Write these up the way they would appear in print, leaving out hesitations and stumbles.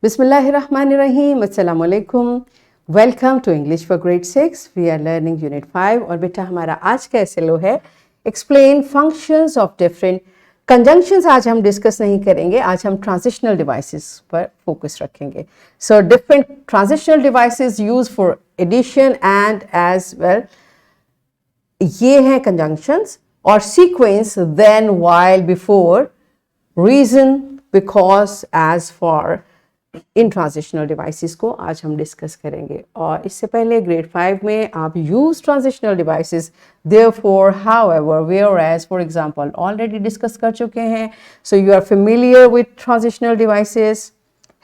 Bismillahirrahmanirrahim. Assalamu alaikum. Welcome to English for grade 6. We are learning unit 5 और बेटा हमारा आज का SLO है Explain functions of different conjunctions. आज हम डिस्कस नहीं करेंगे, आज हम transitional devices पर फोकस रखेंगे. So different transitional devices used for addition and as well. ये हैं conjunctions और sequence then, while, before, reason, because, as, for. In transitional devices को आज हम डिस्कस करेंगे. और इससे पहले ग्रेड 5 में आप use transitional devices therefore, however, whereas, for example already discuss कर चुके हैं. So you are familiar with transitional devices,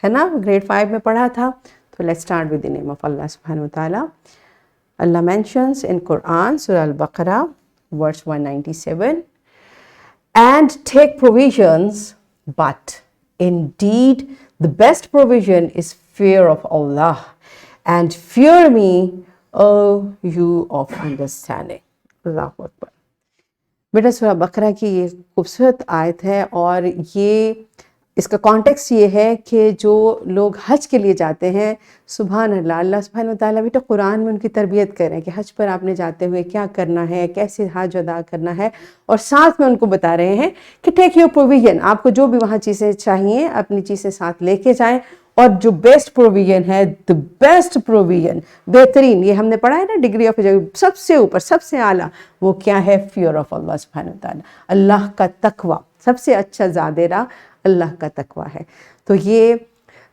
है ना, ग्रेड 5 में पढ़ा था. तो let's start with the name of Allah सुब्हानहू व तआला. अल्लाह मेंशंस इन कुरान सूरह अल-बकरा verse 197, and take provisions, but indeed the best provision is fear of Allah, and fear me, O you of understanding. अल्लाहु अकबर. बेटा सूरह बकरा की ये खूबसूरत आयत है और ये इसका कॉन्टेक्स्ट ये है कि जो लोग हज के लिए जाते हैं, सुभान अल्लाह, अल्लाह सुब्हानहू व तआला बेटा कुरान में उनकी तरबियत कर रहे हैं कि हज पर आपने जाते हुए क्या करना है, कैसे हज अदा करना है, और साथ में उनको बता रहे हैं कि टेक योर प्रोविजन, आपको जो भी वहाँ चीज़ें चाहिए अपनी चीज़ें साथ लेके जाएं. और जो बेस्ट प्रोविजन है, द बेस्ट प्रोविजन, बेहतरीन, ये हमने पढ़ा है ना, डिग्री ऑफ सबसे ऊपर सबसे आला, वो क्या है? फियर ऑफ अल्लाह सुब्हानहू व तआला, अल्लाह का तकवा. सबसे अच्छा ज़ादेरा अल्लाह का तकवा है. तो ये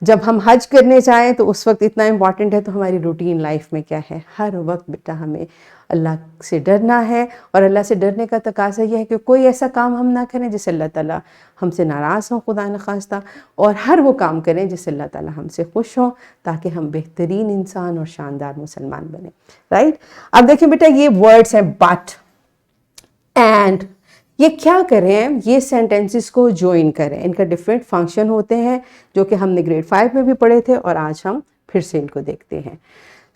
जब हम हज करने जाएं तो उस वक्त इतना इम्पॉर्टेंट है. तो हमारी रूटीन लाइफ में क्या है? हर वक्त बेटा हमें अल्लाह से डरना है. और अल्लाह से डरने का तकाज़ा यह है कि कोई ऐसा काम हम ना करें जिससे अल्लाह ताला हमसे नाराज़ हो, खुदा न खास्ता, और हर वो काम करें जिससे अल्लाह ताला हमसे खुश हो, ताकि हम बेहतरीन इंसान और शानदार मुसलमान बने. राइट. अब देखिए बेटा, ये वर्ड्स हैं बट एंड. ये क्या करें? ये सेंटेंसेस को ज्वाइन करें. इनका डिफरेंट फंक्शन होते हैं जो कि हमने ग्रेड 5 में भी पढ़े थे और आज हम फिर से इनको देखते हैं.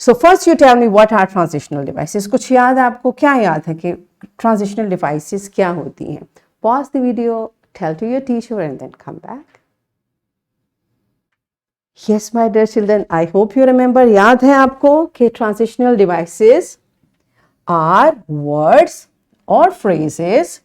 So first you tell me what are transitional devices. कुछ याद है आपको? क्या याद है कि ट्रांजिशनल डिवाइसेस क्या होती हैं? Pause the video, tell to your teacher and then come back. Yes my dear children, I hope you remember. याद है आपको कि ट्रांजिशनल डिवाइसेस आर वर्ड्स और phrases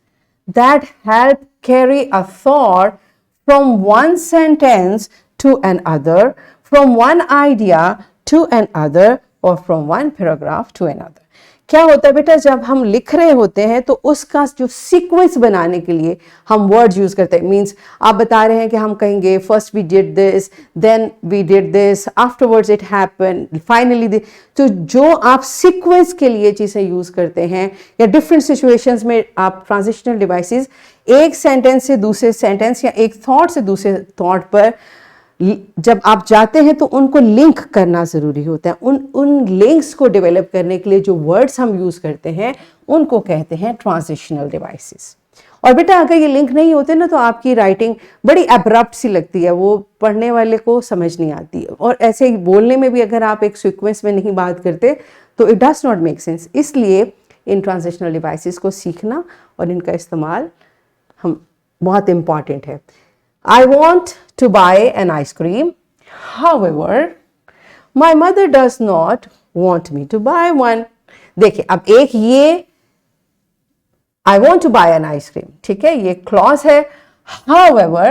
that help carry a thought from one sentence to another, from one idea to another, or from one paragraph to another. क्या होता है बेटा, जब हम लिख रहे होते हैं तो उसका जो सीक्वेंस बनाने के लिए हम वर्ड्स यूज करते हैं. मींस आप बता रहे हैं कि हम कहेंगे first we did this, then we did this, afterwards it happened, finally this. तो जो आप सीक्वेंस के लिए चीज़ें यूज करते हैं या डिफरेंट सिचुएशंस में आप ट्रांजिशनल डिवाइसेस एक सेंटेंस से दूसरे सेंटेंस या एक थॉट से दूसरे थॉट पर जब आप जाते हैं तो उनको लिंक करना ज़रूरी होता है. उन लिंक्स को डेवलप करने के लिए जो वर्ड्स हम यूज़ करते हैं उनको कहते हैं ट्रांजिशनल डिवाइसेस. और बेटा अगर ये लिंक नहीं होते ना तो आपकी राइटिंग बड़ी एब्रप्ट सी लगती है, वो पढ़ने वाले को समझ नहीं आती. और ऐसे ही बोलने में भी अगर आप एक सीक्वेंस में नहीं बात करते तो it does not make sense. इसलिए इन ट्रांजिशनल डिवाइसेस को सीखना और इनका इस्तेमाल हम बहुत इम्पॉर्टेंट है. I want to buy an ice cream. However, my mother does not want me to buy one. देखिए अब एक ये I want to buy an ice cream, ठीक है, ये क्लॉज है. However,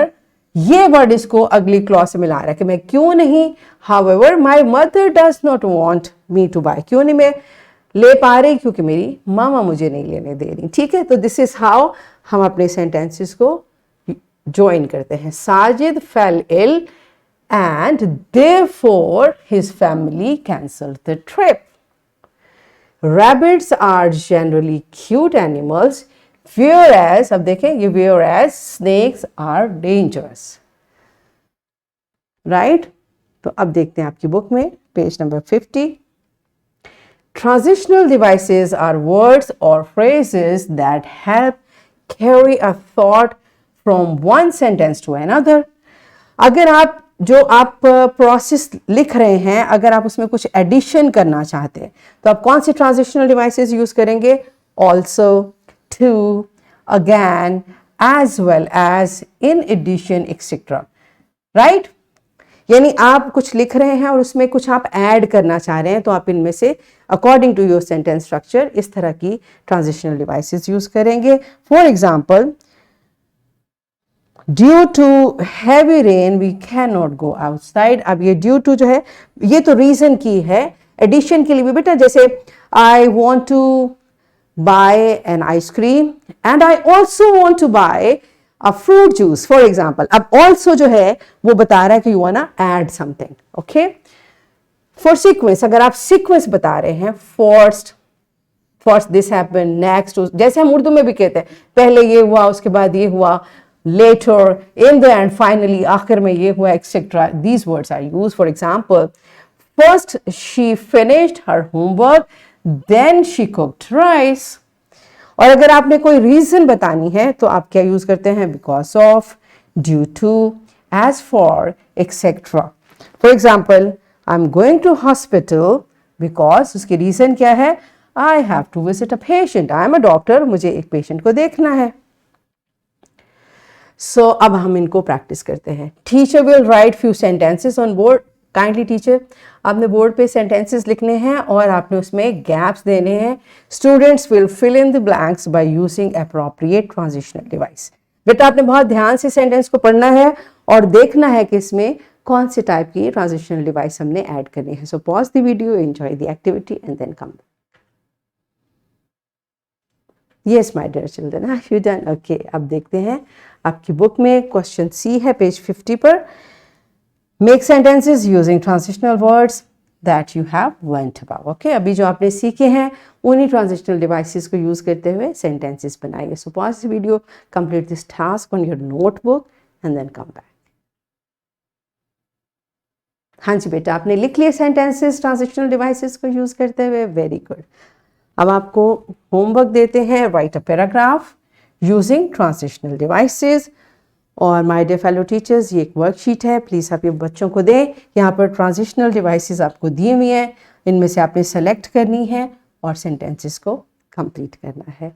ये वर्ड इसको अगली क्लॉज से मिला रहा है कि मैं क्यों नहीं. However, my mother does not want me to buy. क्यों नहीं मैं ले पा रही? क्योंकि मेरी मामा मुझे नहीं लेने दे रही. ठीक है, तो दिस इज हाउ हम अपने सेंटेंसेस को ज्वाइन करते हैं. Sajid fell ill and therefore his family cancelled the trip. Rabbits are generally cute animals, whereas, अब देखें ये whereas snakes are dangerous. Right. तो अब देखते हैं आपकी बुक में page number 50. Transitional devices are words or phrases that help carry a thought from one sentence to another. अगर आप जो आप प्रोसेस लिख रहे हैं, अगर आप उसमें कुछ एडिशन करना चाहते हैं तो आप कौन से ट्रांजिशनल डिवाइसेस यूज करेंगे? Also, too, again, as well as, in addition, etcetera. Right. यानी आप कुछ लिख रहे हैं और उसमें कुछ आप ऐड करना चाह रहे हैं, तो आप इनमें से according to your sentence structure इस तरह की ट्रांजिशनल डिवाइसेस यूज करेंगे. For example, due to heavy rain we can not go outside. अब ये ड्यू टू जो है ये तो रीजन की है. एडिशन के लिए भी बेटा जैसे I want to buy an ice cream and I also want to buy a fruit juice, for example. अब also जो है वो बता रहा है कि you wanna add something, okay? For sequence, अगर आप sequence बता रहे हैं, first this happened, next, जैसे हम उर्दू में भी कहते हैं पहले ये हुआ उसके बाद ये हुआ, later, in the end, finally, आखिर में ये हुआ, etc. These words are used. For example, first she finished her homework, then she cooked rice. और अगर आपने कोई रीजन बतानी है तो आप क्या यूज करते हैं? Because of, due to, as for, etcetera. For example, I am going to hospital because उसकी रीजन क्या है? I have to visit a patient. I am a doctor, मुझे एक पेशेंट को देखना है. सो अब हम इनको प्रैक्टिस करते हैं. Teacher will write few sentences on board. Kindly teacher, आपने बोर्ड पे सेंटेंसेस लिखने हैं और आपने उसमें गैप्स देने हैं. Students will fill in the blanks by using appropriate transitional device. बेटा आपने बहुत ध्यान से सेंटेंस को पढ़ना है और देखना है कि इसमें कौन से टाइप की ट्रांजिशनल डिवाइस हमने ऐड करनी है. So pause the video, enjoy the activity and then come. Yes my dear children, have you done? Okay, अब देखते हैं आपकी बुक में क्वेश्चन सी है पेज 50 पर. Make sentences using transitional words that you have learnt about. Okay, अभी जो आपने सीखे हैं उन्हीं transitional devices को यूज करते हुए sentences बनाइए. So pause the video, complete this task on your notebook and then come back. हाँ जी बेटा, आपने लिख लिए sentences transitional devices को यूज करते हुए. Very good. अब आपको होमवर्क देते हैं. Write a paragraph using transitional devices. और माय डियर फेलो टीचर्स, ये एक वर्कशीट है, प्लीज़ आप ये बच्चों को दें. यहाँ पर ट्रांजिशनल डिवाइसेस आपको दी हुई हैं, इनमें से आपने सेलेक्ट करनी है और सेंटेंसेस को कंप्लीट करना है.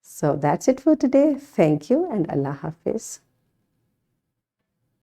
So that's it for today. Thank you and Allah हाफिज़.